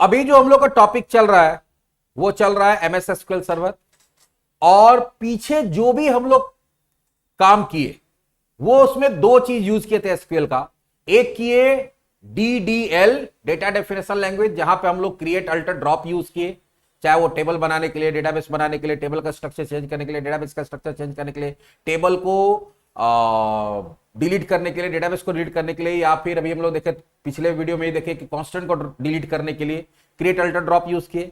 अभी जो हम लोग का टॉपिक चल रहा है वो चल रहा है एमएस एसक्यूएल सर्वर, और पीछे जो भी हम लोग काम किए वो उसमें दो चीज यूज किए थे एसक्यूएल का। एक किए डीडीएल, डेटा डेफिनेशन लैंग्वेज, जहां पे हम लोग क्रिएट अल्टर ड्रॉप यूज किए, चाहे वो टेबल बनाने के लिए, डेटाबेस बनाने के लिए, टेबल का स्ट्रक्चर चेंज करने के लिए, डेटाबेस का स्ट्रक्चर चेंज करने के लिए, टेबल को डिलीट करने के लिए, डेटाबेस को डिलीट करने के लिए, या फिर अभी हम लोग देखे पिछले वीडियो में ही देखे कि कांस्टेंट को डिलीट करने के लिए क्रिएट अल्टर ड्रॉप यूज किए।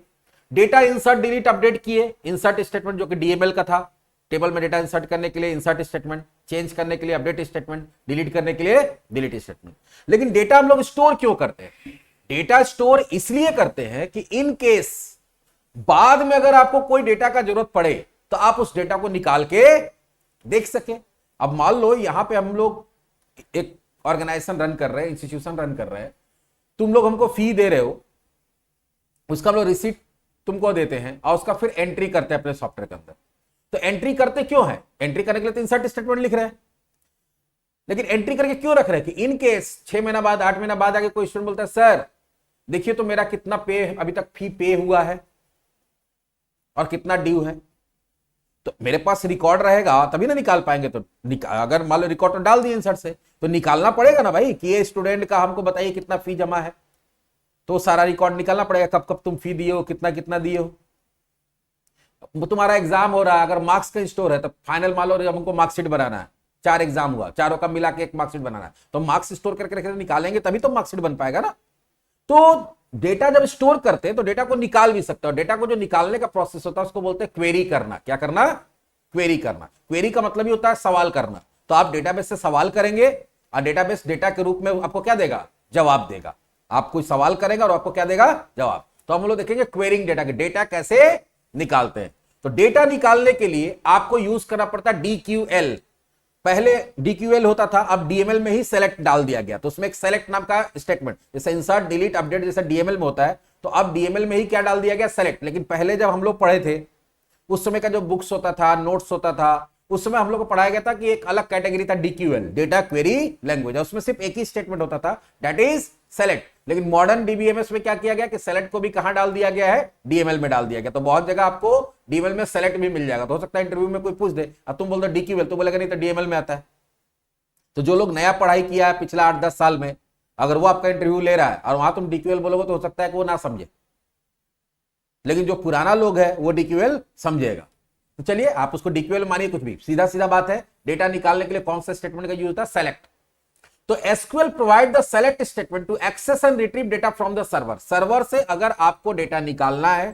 डेटा इंसर्ट डिलीट अपडेट किए, इंसर्ट स्टेटमेंट जो कि डीएमएल का था, टेबल में डेटा इंसर्ट करने के लिए इंसर्ट स्टेटमेंट, चेंज करने के लिए अपडेट स्टेटमेंट, डिलीट करने के लिए डिलीट स्टेटमेंट। लेकिन डेटा हम लोग स्टोर क्यों करते हैं? डेटा स्टोर इसलिए करते हैं कि इन केस बाद में अगर आपको कोई डेटा का जरूरत पड़े तो आप उस डेटा को निकाल के देख सके। अब मान लो यहां पे हम लोग एक ऑर्गेनाइजेशन रन कर रहे हैं, इंस्टीट्यूशन रन कर रहे हैं, तुम लोग हमको फी दे रहे हो, उसका हम लोग रिसीट तुमको देते हैं और उसका फिर एंट्री करते हैं अपने सॉफ्टवेयर के अंदर। तो एंट्री करते क्यों है? एंट्री करने के लिए तो इंसर्ट स्टेटमेंट लिख रहे हैं, लेकिन एंट्री करके क्यों रख रहे हैं? कि इन केस 6 महीना बाद 8 महीना बाद आगे कोई स्टूडेंट बोलता है सर देखिए तो मेरा कितना पे अभी तक फी पे हुआ है और कितना ड्यू है, तो मेरे पास रिकॉर्ड रहेगा तभी ना निकाल पाएंगे। तो अगर मान लो रिकॉर्ड तो डाल दिए इंसर्ट से, तो निकालना पड़ेगा ना भाई कि ये स्टूडेंट का हमको बताइए कितना फी जमा है, तो सारा रिकॉर्ड निकालना पड़ेगा, कब कब तुम फी दिए हो, कितना कितना दिए हो। तुम्हारा एग्जाम हो रहा है, अगर मार्क्स का स्टोर है तो फाइनल मान लो हमको मार्कशीट बनाना है, 4 एग्जाम हुआ, चारों का मिला के एक मार्कशीट बनाना है, तो मार्क्स स्टोर करके रखे निकालेंगे तभी तो मार्कशीट बन पाएगा ना। तो डेटा जब स्टोर करते हैं तो डेटा को निकाल भी सकते हो। डेटा को जो निकालने का प्रोसेस होता है उसको बोलते हैं क्वेरी करना। क्या करना? क्वेरी करना। क्वेरी का मतलब ही होता है सवाल करना। तो आप डेटाबेस से सवाल करेंगे और डेटाबेस डेटा के रूप में आपको क्या देगा? जवाब देगा। आप कोई सवाल करेगा और आपको क्या देगा? जवाब। तो हम लोग देखेंगे क्वेरिंग डेटा के डेटा कैसे निकालते हैं। तो डेटा निकालने के लिए आपको यूज करना पड़ता है डीक्यूएल। पहले डीक्यूएल होता था, अब डीएमएल में ही सेलेक्ट डाल दिया गया। तो उसमें एक सेलेक्ट नाम का स्टेटमेंट, जैसे इंसर्ट डिलीट अपडेट जैसे डीएमएल में होता है, तो अब डीएमएल में ही क्या डाल दिया गया? सेलेक्ट। लेकिन पहले जब हम लोग पढ़े थे उस समय का जो बुक्स होता था, नोट्स होता था, उस समय हम लोग को पढ़ाया गया था कि एक अलग कैटेगरी था डीक्यूएल, डेटा क्वेरी लैंग्वेज, उसमें सिर्फ एक ही स्टेटमेंट होता था, दैट इज सेलेक्ट। लेकिन मॉडर्न डीबीएमएस में क्या किया गया कि सेलेक्ट को भी कहां डाल दिया गया है? डीएमएल में डाल दिया गया। तो बहुत जगह आपको डीएमएल में सेलेक्ट भी मिल जाएगा। तो हो सकता है इंटरव्यू में कोई पूछ दे, अब तुम बोल दो डीक्यूएल, तो बोलेगा नहीं तो डीएमएल में आता है। तो जो लोग नया पढ़ाई किया है पिछला 8-10 साल में, अगर वो आपका इंटरव्यू ले रहा है और वहां तुम डीक्यूएल बोलोगे तो हो सकता है कि वो ना समझे, लेकिन जो पुराना लोग है वो डीक्यूएल समझेगा। तो चलिए आप उसको डीक्यूएल मानिए कुछ भी, सीधा सीधा बात है। डेटा निकालने के लिए कौन सा स्टेटमेंट का यूज होता है? सेलेक्ट। तो SQL provide the select statement to access and retrieve data from the server. Server से अगर आपको डेटा निकालना है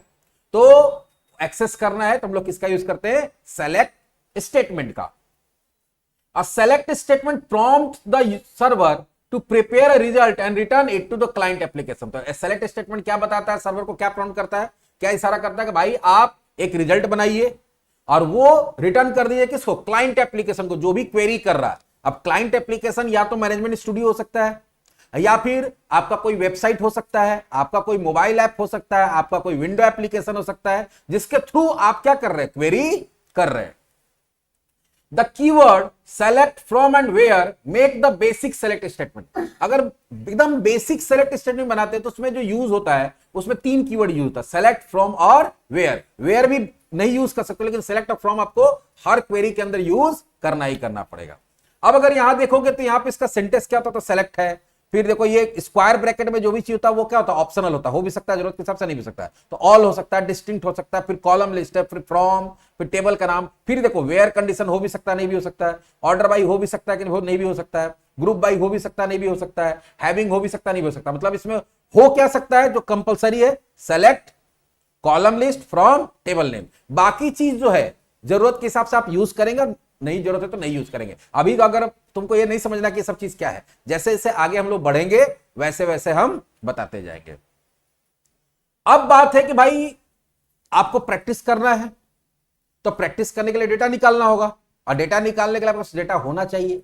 तो एक्सेस करना है तो हम लोग किसका यूज करते हैं? सेलेक्ट स्टेटमेंट का। A select statement prompts the server to prepare a result and return it to the client application। तो select statement क्या बताता है? सर्वर को क्या प्रॉम्प्ट करता है, क्या इशारा करता है कि भाई आप एक रिजल्ट बनाइए और वो रिटर्न कर दीजिए किसको? क्लाइंट एप्लीकेशन को, जो भी क्वेरी कर रहा है। अब क्लाइंट एप्लीकेशन या तो मैनेजमेंट स्टूडियो हो सकता है, या फिर आपका कोई वेबसाइट हो सकता है, आपका कोई मोबाइल ऐप हो सकता है, आपका कोई विंडो एप्लीकेशन हो सकता है, जिसके थ्रू आप क्या कर रहे हैं? क्वेरी कर रहे हैं। The keyword select from and where make the basic select statement। अगर एकदम बेसिक सेलेक्ट स्टेटमेंट बनाते हैं तो उसमें जो यूज होता है उसमें 3 कीवर्ड यूज होता है, सेलेक्ट, फ्रॉम और वेयर। वेयर भी नहीं यूज कर सकते, लेकिन सेलेक्ट और फ्रॉम आपको हर क्वेरी के अंदर यूज करना ही करना पड़ेगा। अब अगर यहां देखोगे तो यहां पे इसका सेंटेंस क्या होता है? तो सेलेक्ट है। फिर देखो ये स्क्वायर ब्रैकेट में जो भी चीज होता है वो क्या होता है? ऑप्शनल होता है, हो भी सकता है, जरूरत के हिसाब से नहीं भी सकता है। तो ऑल हो सकता है, डिस्टिंक्ट हो सकता है, फिर कॉलम लिस्ट है, फिर फ्रॉम, फिर टेबल का नाम, फिर देखो वेयर कंडीशन हो भी सकता है, नहीं भी हो सकता है, ऑर्डर बाई हो भी सकता है कि नहीं भी हो सकता है, ग्रुप बाई हो भी सकता है, नहीं भी हो सकता है, हैविंग हो भी सकता है, नहीं भी हो सकता। मतलब इसमें हो क्या सकता है? जो कंपलसरी है select, column list, from, table name. बाकी चीज जो है जरूरत के हिसाब से आप यूज करेंगे, नहीं जरूरत है तो नहीं यूज करेंगे। अभी तो अगर तुमको ये नहीं समझना कि सब चीज क्या है, जैसे जैसे आगे हम लोग बढ़ेंगे वैसे वैसे हम बताते जाएंगे। अब बात है कि भाई आपको प्रैक्टिस करना है, तो प्रैक्टिस करने के लिए डेटा निकालना होगा, और डेटा निकालने के लिए आपके पास डेटा होना चाहिए।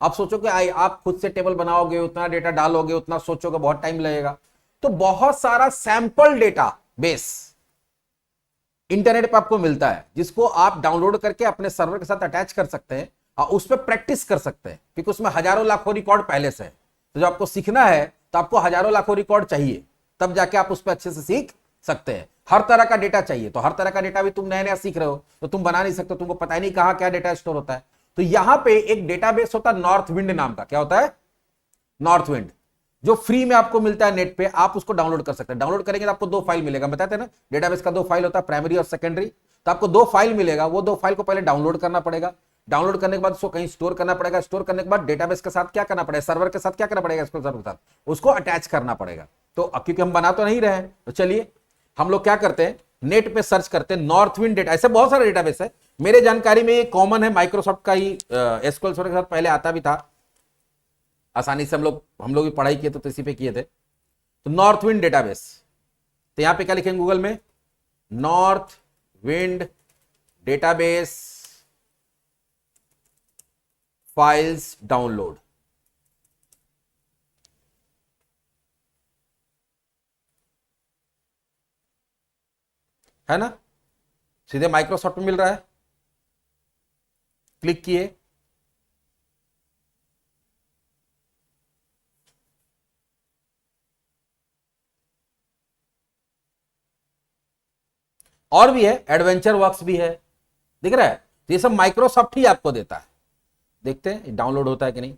आप सोचो कि आप खुद से टेबल बनाओगे, उतना डेटा डालोगे, उतना सोचोगे, बहुत टाइम लगेगा। तो बहुत सारा सैंपल डेटा बेस इंटरनेट पर आपको मिलता है, जिसको आप डाउनलोड करके अपने सर्वर के साथ अटैच कर सकते हैं और उस पर प्रैक्टिस कर सकते हैं, क्योंकि उसमें हजारों लाखों रिकॉर्ड पहले से है। तो जब आपको सीखना है तो आपको हजारों लाखों रिकॉर्ड चाहिए। तब जाके आप उस पर अच्छे से सीख सकते हैं। हर तरह का डेटा चाहिए, तो हर तरह का डेटा भी तुम नया नया सीख रहे हो तो तुम बना नहीं सकते, तुमको पता ही नहीं कहां क्या डेटा स्टोर होता है। तो यहां पे एक डेटाबेस होता है नॉर्थ विंड नाम का। क्या होता है? नॉर्थ विंड, जो फ्री में आपको मिलता है नेट पे, आप उसको डाउनलोड कर सकते हैं। डाउनलोड करेंगे तो आपको दो फाइल मिलेगा, बताते हैं ना डेटाबेस का दो फाइल होता है, प्राइमरी और सेकेंडरी। तो आपको दो फाइल मिलेगा, वो दो फाइल को पहले डाउनलोड करना पड़ेगा। डाउनलोड करने के बाद उसको कहीं स्टोर करना पड़ेगा। स्टोर करने के बाद डेटाबेस के साथ क्या करना पड़ेगा, सर्वर के साथ क्या करना पड़ेगा, सर्वर के साथ उसको अटैच करना पड़ेगा। तो क्योंकि हम बना तो नहीं रहे हैं, तो चलिए हम लोग क्या करते हैं, नेट पे सर्च करते हैं नॉर्थ विंड डेटा। ऐसे बहुत सारे डेटाबेस है, मेरे जानकारी में ये कॉमन है, माइक्रोसॉफ्ट का ही एसक्यूएल सर्वर के साथ पहले आता भी था, आसानी से हम लोग भी पढ़ाई किए तो इसी पे किए थे। तो नॉर्थ विंड डेटाबेस, तो यहां पे क्या लिखेंगे गूगल में, north wind database files download. है ना, सीधे माइक्रोसॉफ्ट में मिल रहा है, क्लिक किए, और भी है, एडवेंचर वर्क्स भी है, दिख रहा है। तो ये सब माइक्रोसॉफ्ट ही आपको देता है। देखते हैं डाउनलोड होता है कि नहीं।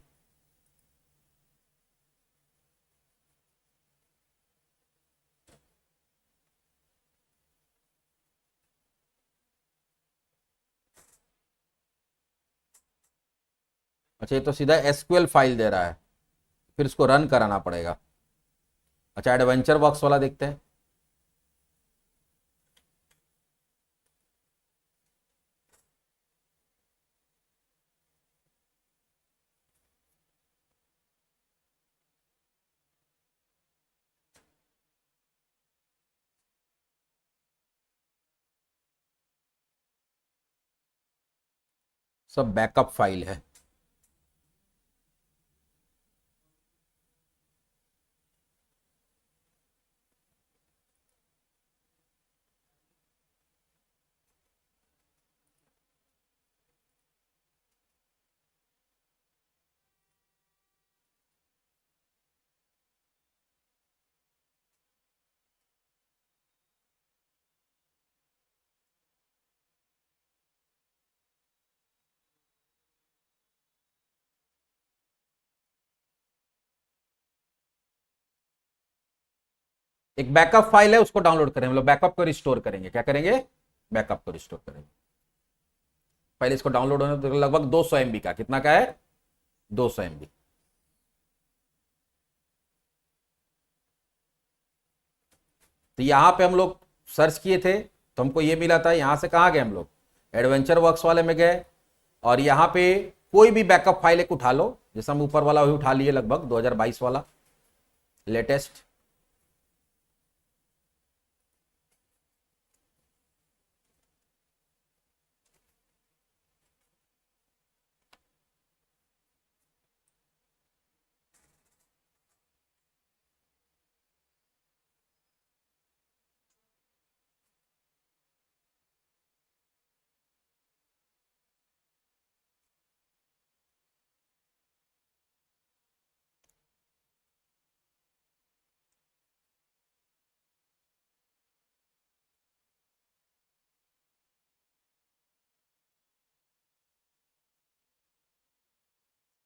अच्छा, ये तो सीधा एसक्यूएल फाइल दे रहा है, फिर इसको रन कराना पड़ेगा। अच्छा, एडवेंचर वर्क्स वाला देखते हैं। सब बैकअप फाइल है। एक बैकअप फाइल है, उसको डाउनलोड करें, मतलब बैकअप को रिस्टोर करेंगे। क्या करेंगे? बैकअप को रिस्टोर करेंगे। पहले इसको डाउनलोड होने तो लगभग 200 MB का, कितना का है, 200 MB। तो यहां पे हम लोग सर्च किए थे तो हमको ये मिला था। यहां से कहां गए हम लोग, एडवेंचर वर्क्स वाले में गए, और यहां पे कोई भी बैकअप फाइल एक उठा लो, जैसे हम ऊपर वाला वही उठा लिए, लगभग 2022 वाला लेटेस्ट।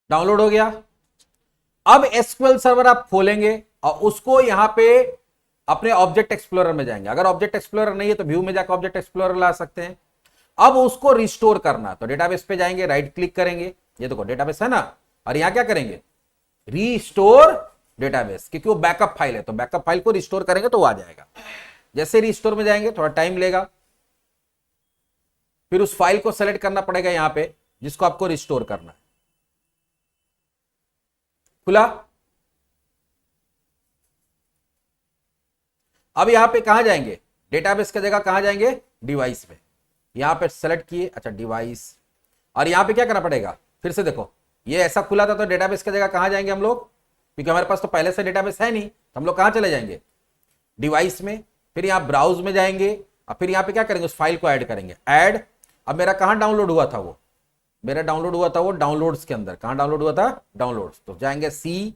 डाउनलोड हो गया। अब एसक्यूएल सर्वर आप खोलेंगे और उसको यहां पे अपने ऑब्जेक्ट एक्सप्लोरर में जाएंगे। अगर ऑब्जेक्ट एक्सप्लोरर नहीं है तो व्यू में जाकर ऑब्जेक्ट एक्सप्लोरर ला सकते हैं। अब उसको रिस्टोर करना, तो डेटाबेस पे जाएंगे, राइट क्लिक करेंगे, ये देखो डेटाबेस है ना, और यहां क्या करेंगे, रिस्टोर डेटाबेस, क्योंकि वो बैकअप फाइल है, तो बैकअप फाइल को रिस्टोर करेंगे तो वो आ जाएगा। जैसे रिस्टोर में जाएंगे थोड़ा टाइम लेगा, फिर उस फाइल को सेलेक्ट करना पड़ेगा यहां पे जिसको आपको रिस्टोर करना है। खुला। अब यहां पे कहां जाएंगे, डेटाबेस की जगह कहां जाएंगे, डिवाइस में। यहां पे सेलेक्ट किए, अच्छा डिवाइस, और यहां पे क्या करना पड़ेगा, फिर से देखो ये ऐसा खुला था, तो डेटाबेस की जगह कहां जाएंगे हम लोग, क्योंकि हमारे पास तो पहले से डेटाबेस है नहीं, तो हम लोग कहां चले जाएंगे, डिवाइस में। फिर यहां ब्राउज में जाएंगे और फिर यहां पे क्या करेंगे, उस फाइल को ऐड करेंगे, ऐड। अब मेरा कहां डाउनलोड हुआ था वो, मेरा डाउनलोड हुआ था वो डाउनलोड्स के अंदर। कहां डाउनलोड हुआ था, डाउनलोड्स। तो जाएंगे सी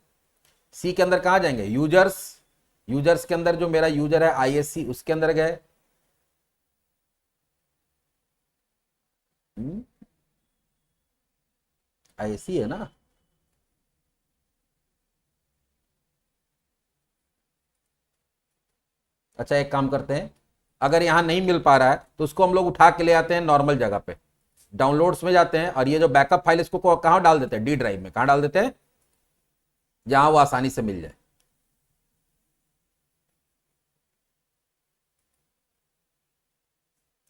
के अंदर, कहां जाएंगे, यूजर्स, यूजर्स के अंदर जो मेरा यूजर है आईएससी, उसके अंदर गए, आईएससी है ना, अच्छा एक काम करते हैं, अगर यहां नहीं मिल पा रहा है तो उसको हम लोग उठा के ले आते हैं नॉर्मल जगह पे, डाउनलोड्स में जाते हैं और ये जो बैकअप फाइल इसको कहां डाल देते हैं, डी ड्राइव में, कहां डाल देते हैं, जहां वो आसानी से मिल जाए।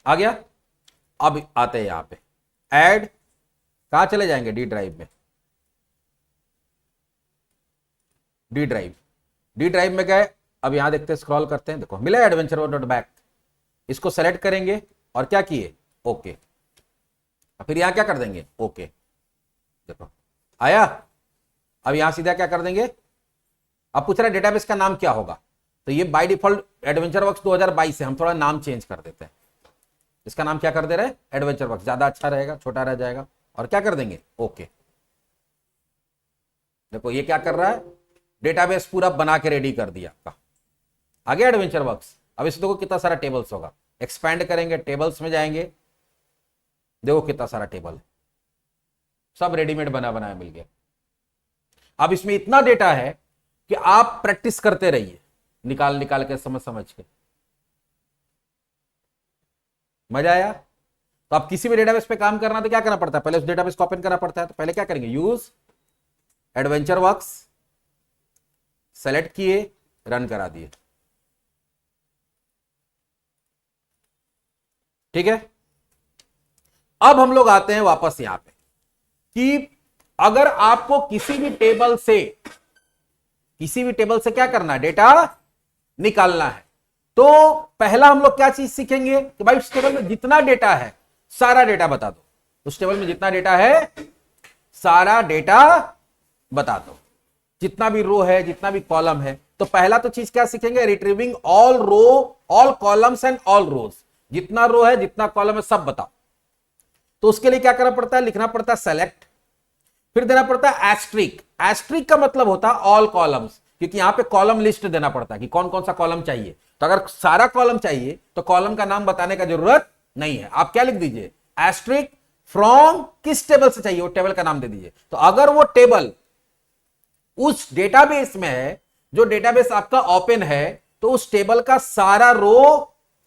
आ गया। अब आते हैं यहां पे ऐड, कहां चले जाएंगे, डी ड्राइव में, डी ड्राइव, डी ड्राइव में गए। अब यहां देखते हैं, स्क्रॉल करते हैं, देखो मिला एडवेंचर डॉट बैक, इसको सेलेक्ट करेंगे और क्या किए, ओके, फिर यहां क्या कर देंगे, ओके, देखो आया। अब यहां सीधा क्या कर देंगे, अब पूछ रहा है डेटाबेस का नाम क्या होगा, तो ये बाय डिफॉल्ट एडवेंचर वर्क्स 2022 है, हम थोड़ा नाम चेंज कर देते हैं, इसका नाम क्या कर दे रहे हैं, एडवेंचर वर्क्स, ज्यादा अच्छा रहेगा, छोटा रह जाएगा, और क्या कर देंगे, ओके। देखो ये क्या कर रहा है, डेटाबेस पूरा बना के रेडी कर दिया आपका, आ गया एडवेंचर वर्क्स। अब इसमें देखो कितना सारा टेबल्स होगा, एक्सपैंड करेंगे, टेबल्स में जाएंगे, देखो कितना सारा टेबल है, सब रेडीमेड बना बनाया मिल गया। अब इसमें इतना डेटा है कि आप प्रैक्टिस करते रहिए, निकाल निकाल के, समझ समझ के, मजा आया। तो आप किसी भी डेटाबेस पे काम करना तो क्या करना पड़ता है, पहले उस डेटाबेस को ओपन करना पड़ता है, तो पहले क्या करेंगे, यूज एडवेंचर वर्क्स, सेलेक्ट किए, रन करा दिए, ठीक है। अब हम लोग आते हैं वापस यहां पे कि अगर आपको किसी भी टेबल से क्या करना है, डेटा निकालना है, तो पहला हम लोग क्या चीज सीखेंगे कि भाई उस टेबल में जितना डेटा है सारा डेटा बता दो, उस टेबल में जितना डेटा है सारा डेटा बता दो, जितना भी रो है, जितना भी कॉलम है। तो पहला तो चीज क्या सीखेंगे, retrieving all row, all columns and all rows, जितना रो है, जितना कॉलम है, सब बताओ। तो उसके लिए क्या करना पड़ता है, लिखना पड़ता है सेलेक्ट, फिर देना पड़ता है एस्ट्रिक, एस्ट्रिक का मतलब होता है ऑल कॉलम्स, क्योंकि यहां पे कॉलम लिस्ट देना पड़ता है कि कौन कौन सा कॉलम चाहिए। तो अगर सारा कॉलम चाहिए तो कॉलम का नाम बताने का जरूरत नहीं है, आप क्या लिख दीजिए, एस्ट्रिक फ्रॉम किस टेबल से चाहिए, वो टेबल का नाम दे दीजिए। तो अगर वो टेबल उस डेटाबेस में है, जो डेटाबेस आपका ओपन है, तो उस टेबल का सारा रो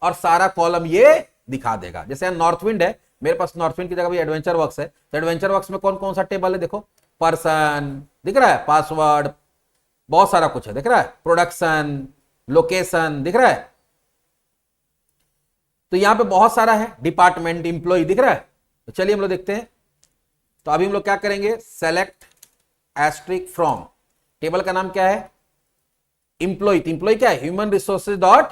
और सारा कॉलम ये दिखा देगा। जैसे नॉर्थविंड है, मेरे पास नॉर्थविंड की जगह भी एडवेंचर वर्क्स है, तो एडवेंचर वर्क्स में कौन कौन सा टेबल है, देखो पर्सन दिख रहा है, पासवर्ड, बहुत सारा कुछ है, दिख रहा है, प्रोडक्शन, लोकेशन दिख रहा है, तो यहां पे बहुत सारा है, डिपार्टमेंट, इंप्लॉय दिख रहा है। तो चलिए हम लोग देखते हैं। तो अभी हम लोग क्या करेंगे, सेलेक्ट एस्ट्रिक फ्रॉम, टेबल का नाम क्या है, इंप्लॉय, तो इंप्लॉय क्या है, ह्यूमन रिसोर्सेज डॉट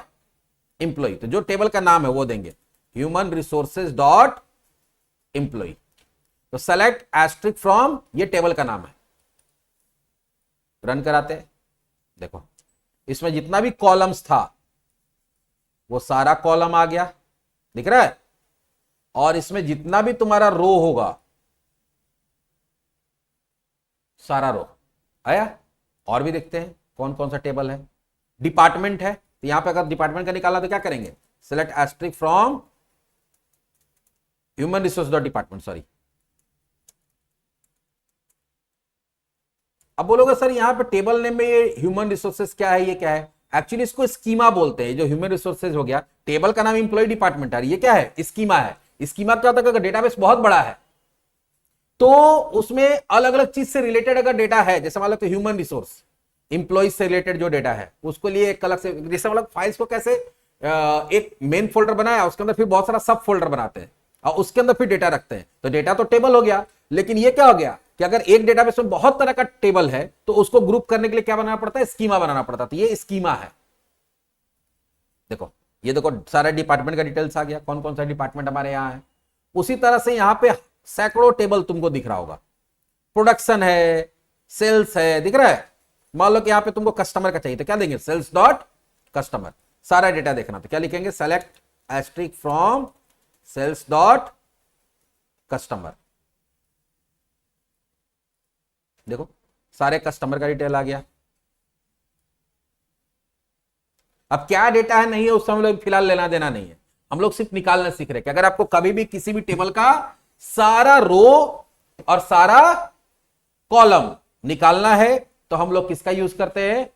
इंप्लॉय, तो जो टेबल का नाम है वो देंगे, ह्यूमन रिसोर्सेज डॉट इंप्लॉय। तो सेलेक्ट एस्ट्रिक फ्रॉम, ये टेबल का नाम है, रन कराते हैं, देखो इसमें जितना भी कॉलम्स था वो सारा कॉलम आ गया, दिख रहा है, और इसमें जितना भी तुम्हारा रो होगा सारा रो आया। और भी देखते हैं कौन कौन सा टेबल है, डिपार्टमेंट है, तो यहां पे अगर डिपार्टमेंट का निकालना तो क्या करेंगे, select asterisk from human resource dot department, sorry. अब बोलोगे सर यहां पे टेबल नेम में ये ह्यूमन रिसोर्सेज क्या है, ये क्या है, एक्चुअली इसको स्कीमा बोलते हैं। जो ह्यूमन रिसोर्सेज हो गया, टेबल का नाम इंप्लॉय डिपार्टमेंट है, ये क्या है, स्कीमा है। स्कीमा क्या होता है, अगर डेटाबेस बहुत बड़ा है तो उसमें अलग अलग चीज से रिलेटेड अगर डेटा है, जैसे मान लो तो ह्यूमन रिसोर्स इंप्लॉइज से रिलेटेड जो डेटा है उसको लिए एक अलग से, जैसे मतलब फाइल्स को कैसे एक मेन फोल्डर बनाया, उसके अंदर फिर बहुत सारा सब फोल्डर बनाते हैं और उसके अंदर फिर डेटा रखते हैं, तो डेटा तो टेबल हो गया। लेकिन ये क्या हो गया कि अगर एक डेटाबेस में बहुत तरह का टेबल है तो उसको ग्रुप करने के लिए क्या बनाना पड़ता है, स्कीमा बनाना पड़ता है, तो ये स्कीमा है। देखो ये देखो सारा डिपार्टमेंट का डिटेल्स आ गया, कौन कौन सा डिपार्टमेंट हमारे यहाँ है। उसी तरह से यहां पे सैकड़ों टेबल तुमको दिख रहा होगा, प्रोडक्शन है, सेल्स है, दिख रहा है। मान लो कि यहां पे तुमको कस्टमर का चाहिए तो क्या देंगे, सेल्स डॉट कस्टमर, सारा डेटा देखना तो क्या लिखेंगे, select asterisk from sales dot customer. देखो सारे कस्टमर का डिटेल आ गया। अब क्या डेटा है नहीं है उससे हम लोग फिलहाल लेना देना नहीं है, हम लोग सिर्फ निकालना सीख रहे हैं कि अगर आपको कभी भी किसी भी टेबल का सारा रो और सारा कॉलम निकालना है तो हम लोग किसका यूज करते हैं,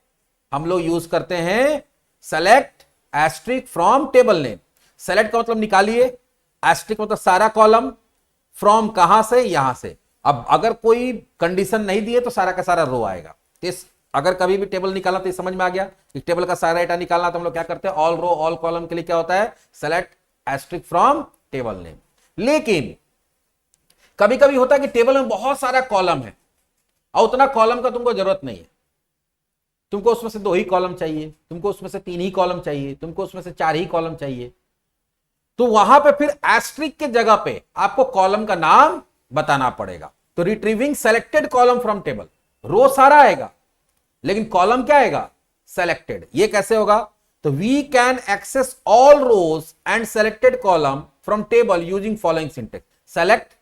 हम लोग यूज करते हैं select asterisk from table name. Select का मतलब निकालिए, एस्ट्रिक मतलब सारा कॉलम, फ्रॉम कहां से, यहां से। अब अगर कोई कंडीशन नहीं दी है तो सारा का सारा रो आएगा। तो अगर कभी भी टेबल निकालना तो समझ में आ गया कि टेबल का सारा डेटा निकालना तो हम लोग क्या करते हैं, ऑल रो ऑल कॉलम के लिए क्या होता है, select asterisk from table name. लेकिन कभी कभी होता है कि टेबल में बहुत सारा कॉलम है और उतना कॉलम का तुमको जरूरत नहीं है, तुमको उसमें से 2 ही कॉलम चाहिए, तुमको उसमें से 3 ही कॉलम चाहिए, तुमको उसमें से 4 ही कॉलम चाहिए, तो वहां पे फिर एस्ट्रिक के जगह पे आपको कॉलम का नाम बताना पड़ेगा। तो retrieving selected column from table, row सारा आएगा लेकिन कॉलम क्या आएगा, सेलेक्टेड। ये कैसे होगा, तो we can access all rows and selected column from table using following syntax. Select,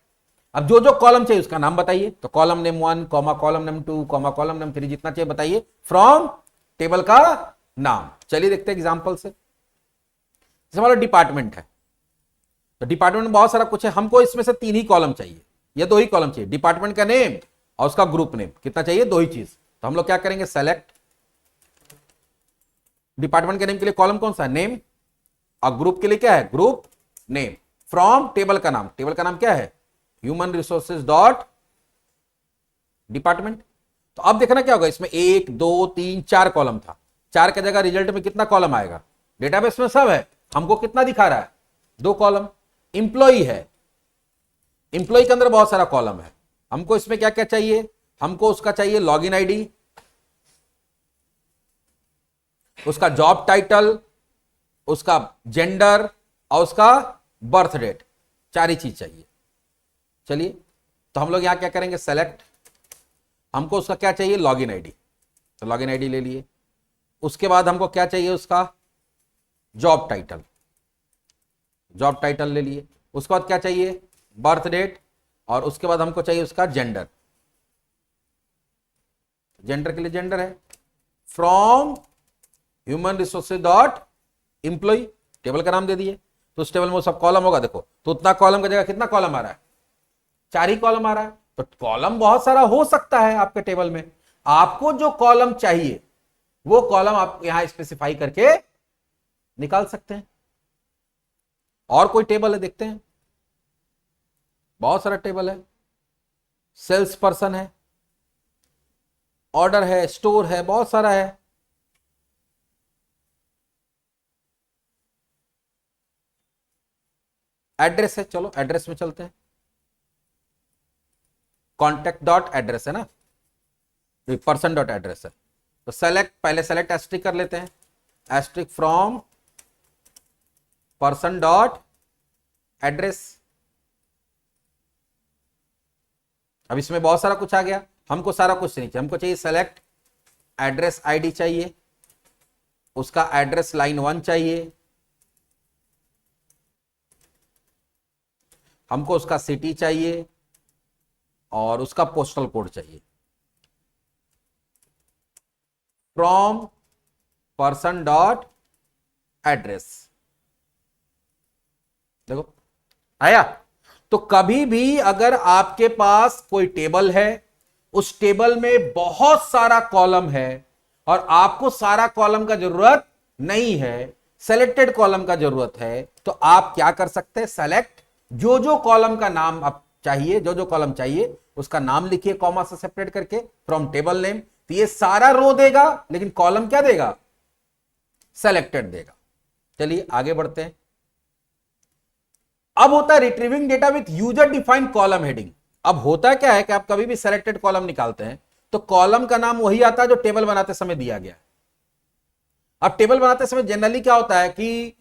अब जो जो कॉलम चाहिए उसका नाम बताइए, तो column name 1 comma column name 2 comma column name 3 जितना चाहिए बताइए, फ्रॉम टेबल का नाम। चलिए देखते हैं एग्जांपल से। जैसे हमारा डिपार्टमेंट है, तो डिपार्टमेंट में बहुत सारा कुछ है, हमको इसमें से 3 ही कॉलम चाहिए या 2 ही कॉलम चाहिए, डिपार्टमेंट का नेम और उसका ग्रुप नेम, कितना चाहिए, 2 ही चीज। तो हम लोग क्या करेंगे, सेलेक्ट, डिपार्टमेंट के नेम के लिए कॉलम कौन सा, नेम, और ग्रुप के लिए क्या है, ग्रुप नेम, फ्रॉम टेबल का नाम, टेबल का नाम क्या है, ह्यूमन रिसोर्सेज डॉट डिपार्टमेंट। तो अब देखना क्या होगा, इसमें 1 2 3 4 कॉलम था, 4 की जगह रिजल्ट में कितना कॉलम आएगा, डेटाबेस में सब है, हमको कितना दिखा रहा है, 2 कॉलम। इंप्लॉई है, इंप्लॉई के अंदर बहुत सारा कॉलम है, हमको इसमें क्या क्या चाहिए, हमको उसका चाहिए लॉगिन आईडी, उसका जॉब टाइटल, उसका जेंडर और उसका बर्थ डेट, 4 ही चीज चाहिए। चलिए तो हम लोग यहां क्या करेंगे, सेलेक्ट, हमको उसका क्या चाहिए, लॉगिन आईडी, तो लॉगिन आईडी ले लिए। उसके बाद हमको क्या चाहिए, उसका जॉब टाइटल, जॉब टाइटल ले लिए। उसके बाद क्या चाहिए, बर्थ डेट, और उसके बाद हमको चाहिए उसका जेंडर, जेंडर के लिए जेंडर है, from human resources dot employee, table का नाम दे दिए। तो उस टेबल में वो सब कॉलम होगा, देखो तो उतना कॉलम की जगह कितना कॉलम आ रहा है, 4 ही कॉलम आ रहा है। तो कॉलम बहुत सारा हो सकता है आपके टेबल में, आपको जो कॉलम चाहिए वो कॉलम आप यहां स्पेसिफाई करके निकाल सकते हैं। और कोई टेबल है, देखते हैं, बहुत सारा टेबल है, सेल्स पर्सन है, ऑर्डर है, स्टोर है, बहुत सारा है। एड्रेस है, चलो एड्रेस में चलते हैं, कॉन्टेक्ट डॉट एड्रेस है ना, पर्सन डॉट एड्रेस है। तो सेलेक्ट, पहले सेलेक्ट एस्ट्रिक कर लेते हैं, asterisk from person dot address. अब इसमें बहुत सारा कुछ आ गया, हमको सारा कुछ नहीं चाहिए, हमको चाहिए सेलेक्ट एड्रेस आईडी चाहिए, उसका एड्रेस लाइन 1 चाहिए, हमको उसका सिटी चाहिए और उसका पोस्टल कोड चाहिए, फ्रॉम पर्सन डॉट एड्रेस। देखो आया। तो कभी भी अगर आपके पास कोई टेबल है, उस टेबल में बहुत सारा कॉलम है और आपको सारा कॉलम का जरूरत नहीं है, सेलेक्टेड कॉलम का जरूरत है, तो आप क्या कर सकते हैं, सेलेक्ट, जो जो कॉलम का नाम आप चाहिए, जो जो कॉलम चाहिए उसका नाम लिखिए कॉमा से सेपरेट करके, फ्रॉम टेबल नेम। तो ये सारा रो देगा लेकिन कॉलम क्या देगा, सेलेक्टेड देगा। चलिए आगे बढ़ते हैं। अब होता है retrieving data with user defined column heading. अब होता क्या है कि आप कभी भी सेलेक्टेड कॉलम निकालते हैं तो कॉलम का नाम वही आता है जो टेबल बनाते समय दिया गया है। अब टेबल बनाते समय जनरली क्या होता है कि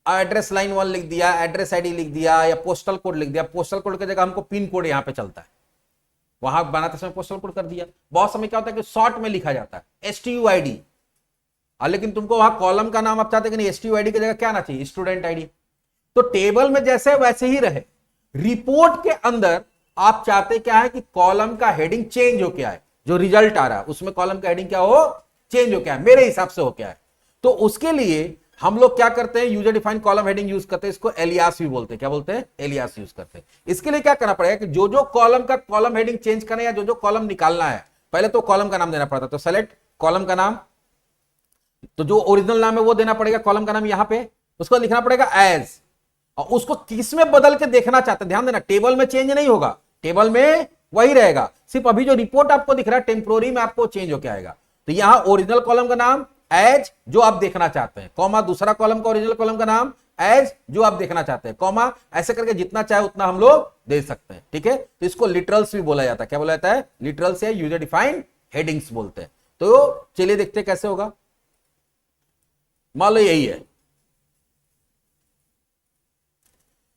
एड्रेस लाइन 1 लिख दिया, एड्रेस आईडी लिख दिया या पोस्टल कोड लिख दिया, पोस्टल कोड की जगह हमको पिन कोड यहां पे चलता है, वहां बनाते समय पोस्टल कोड कर दिया। बहुत समय क्या होता है कि शॉर्ट में लिखा जाता है STUID, लेकिन तुमको वहां कॉलम का नाम आप चाहते कि नहीं, STUID की जगह क्या आना चाहिए, स्टूडेंट आईडी। तो टेबल में जैसे वैसे ही रहे, रिपोर्ट के अंदर आप चाहते क्या है कि कॉलम का हेडिंग चेंज हो क्या है, जो रिजल्ट आ रहा है उसमें कॉलम का हेडिंग क्या हो, चेंज हो क्या है, मेरे हिसाब से हो क्या है। तो उसके लिए हम लोग क्या करते हैं, user defined column heading use करते हैं, इसको एलियास भी बोलते हैं। क्या बोलते हैं? एलियास यूज करते हैं। इसके लिए क्या करना पड़ेगा कि जो जो कॉलम का कॉलम हेडिंग चेंज करना है या जो जो कॉलम निकालना है, पहले तो कॉलम का नाम देना पड़ता है। तो सेलेक्ट कॉलम का नाम, तो जो ओरिजिनल नाम है वो देना पड़ेगा, कॉलम का नाम यहां पे, उसको लिखना पड़ेगा एज, और उसको किस में बदल के देखना चाहते हैं, ध्यान देना, टेबल में चेंज नहीं होगा, टेबल में वही रहेगा, सिर्फ अभी जो रिपोर्ट आपको दिख रहा है टेम्पोररी में आपको चेंज होकर आएगा। तो यहां ओरिजिनल कॉलम का नाम एज जो आप देखना चाहते हैं, कॉमा दूसरा कॉलम का ओरिजिनल कॉलम का नाम एज जो आप देखना चाहते हैं, कॉमा, ऐसे करके जितना चाहे उतना हम लोग दे सकते हैं। ठीक है, तो इसको लिटरल्स भी बोला जाता है। क्या बोला जाता है? लिटरल्स या यूजर डिफाइंड हेडिंग्स बोलते हैं। तो चलिए देखते हैं कैसे होगा। मान लो यही है,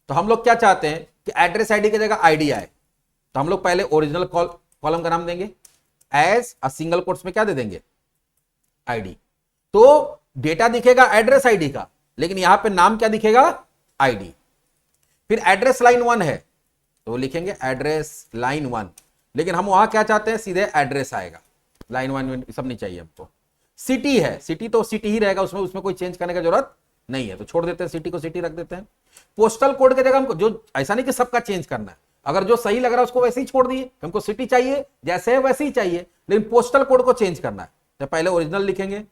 तो हम लोग क्या चाहते हैं कि एड्रेस आईडी की जगह आईडी आए, तो हम लोग पहले ओरिजिनल कॉलम का नाम देंगे, एज अ सिंगल कोट्स में क्या दे देंगे? आईडी। तो डेटा दिखेगा एड्रेस आईडी का, लेकिन यहां पे नाम क्या दिखेगा? आईडी। फिर एड्रेस लाइन 1 है तो लिखेंगे एड्रेस लाइन 1, लेकिन हम वहां क्या चाहते हैं? सीधे एड्रेस आएगा, लाइन 1 सब नहीं चाहिए हमको। सिटी है, सिटी तो सिटी ही रहेगा, उसमें कोई चेंज करने की जरूरत नहीं है, तो छोड़ देते हैं, सिटी को सिटी रख देते हैं। पोस्टल कोड की जगह हमको जो, ऐसा नहीं कि सबका चेंज करना है, अगर जो सही लग रहा है उसको वैसे ही छोड़ दिए, हमको सिटी चाहिए जैसे है वैसे ही चाहिए, लेकिन पोस्टल कोड को चेंज करना है, तो पहले ओरिजिनल लिखेंगे,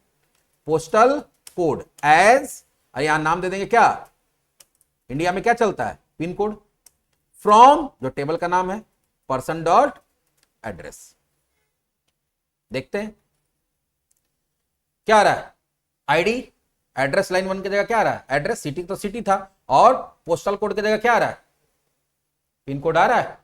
पोस्टल कोड एज, और यहां नाम दे देंगे क्या? इंडिया में क्या चलता है? Pin code. फ्रॉम जो टेबल का नाम है, पर्सन डॉट एड्रेस। देखते हैं क्या आ रहा है? आईडी, एड्रेस लाइन 1 की जगह क्या आ रहा है? एड्रेस, सिटी तो सिटी था, और पोस्टल कोड की जगह क्या आ रहा है? पिन कोड आ रहा है।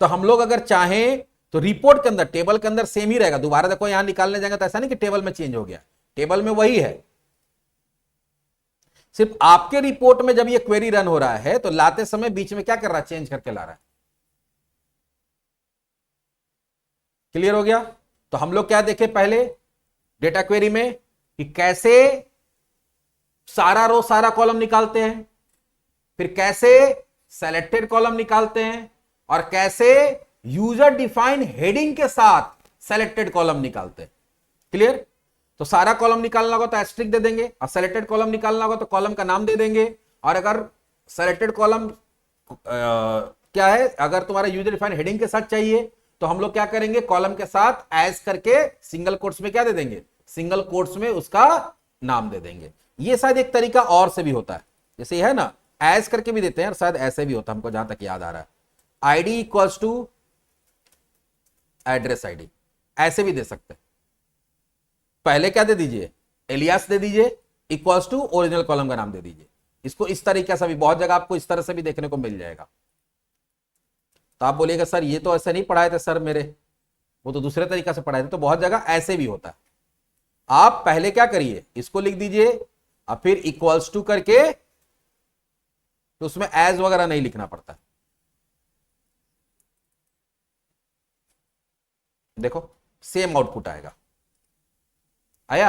तो हम लोग अगर चाहें तो रिपोर्ट के अंदर, टेबल के अंदर सेम ही रहेगा, दोबारा देखो यहां निकालने जाएंगे तो ऐसा नहीं कि टेबल में चेंज हो गया, टेबल में वही है, सिर्फ आपके रिपोर्ट में जब ये क्वेरी रन हो रहा है तो लाते समय बीच में क्या कर रहा है? चेंज करके ला रहा है। क्लियर हो गया? तो हम लोग क्या देखे पहले डेटा क्वेरी में कि कैसे सारा रो सारा कॉलम निकालते हैं, फिर कैसे सेलेक्टेड कॉलम निकालते हैं, और कैसे यूजर डिफाइन हेडिंग के साथ सेलेक्टेड कॉलम निकालते हैं। क्लियर? तो सारा कॉलम निकालना होगा तो एस्ट्रिक दे देंगे, और सेलेक्टेड कॉलम निकालना होगा तो कॉलम का नाम दे देंगे, और अगर सेलेक्टेड कॉलम क्या है, अगर तुम्हारा यूजर डिफाइन हेडिंग के साथ चाहिए तो हम लोग क्या करेंगे? कॉलम के साथ एज करके सिंगल कोट्स में क्या दे देंगे? सिंगल कोट्स में उसका नाम दे देंगे। ये शायद एक तरीका और से भी होता है, जैसे है ना, एज करके भी देते हैं, और शायद ऐसे भी होता है, हमको जहां तक याद आ रहा है, ID equals to address ID, ऐसे भी दे सकते हैं। पहले क्या दे दीजिए? एलियास दे दीजिए, इक्वल्स टू ओरिजिनल कॉलम का नाम दे दीजिए। इसको इस तरीके से भी, बहुत जगह आपको इस तरह से भी देखने को मिल जाएगा। तो आप बोलिएगा सर ये तो ऐसे नहीं पढ़ाए थे सर मेरे, वो तो दूसरे तरीके से पढ़ाए थे, तो बहुत जगह ऐसे भी होता है। आप पहले क्या करिए? इसको लिख दीजिए, और फिर इक्वल्स टू करके, तो उसमें एज वगैरह नहीं लिखना पड़ता। देखो सेम आउटपुट आएगा। आया?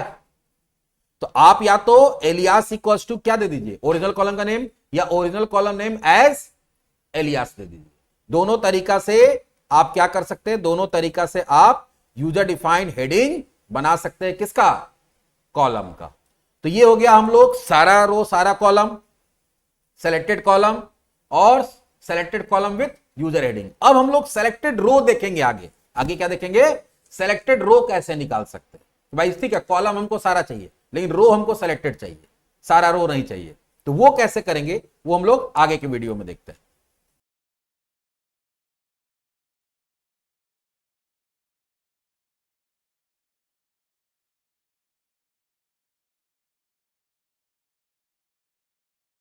तो आप या तो एलियास इक्वल्स टू क्या दे दीजिए? ओरिजिनल कॉलम का नेम, या original column name as alias दे दीजिए। दोनों तरीका से आप क्या कर सकते हैं? दोनों तरीका से आप यूजर डिफाइंड हेडिंग बना सकते हैं। किसका? कॉलम का। तो ये हो गया हम लोग सारा रो सारा कॉलम, सेलेक्टेड कॉलम, और selected column with user heading. अब हम लोग सेलेक्टेड रो देखेंगे आगे। आगे क्या देखेंगे? सेलेक्टेड रो कैसे निकाल सकते हैं। भाई ठीक है, कॉलम हमको सारा चाहिए, लेकिन रो हमको सेलेक्टेड चाहिए, सारा रो नहीं चाहिए, तो वो कैसे करेंगे वो हम लोग आगे के वीडियो में देखते हैं।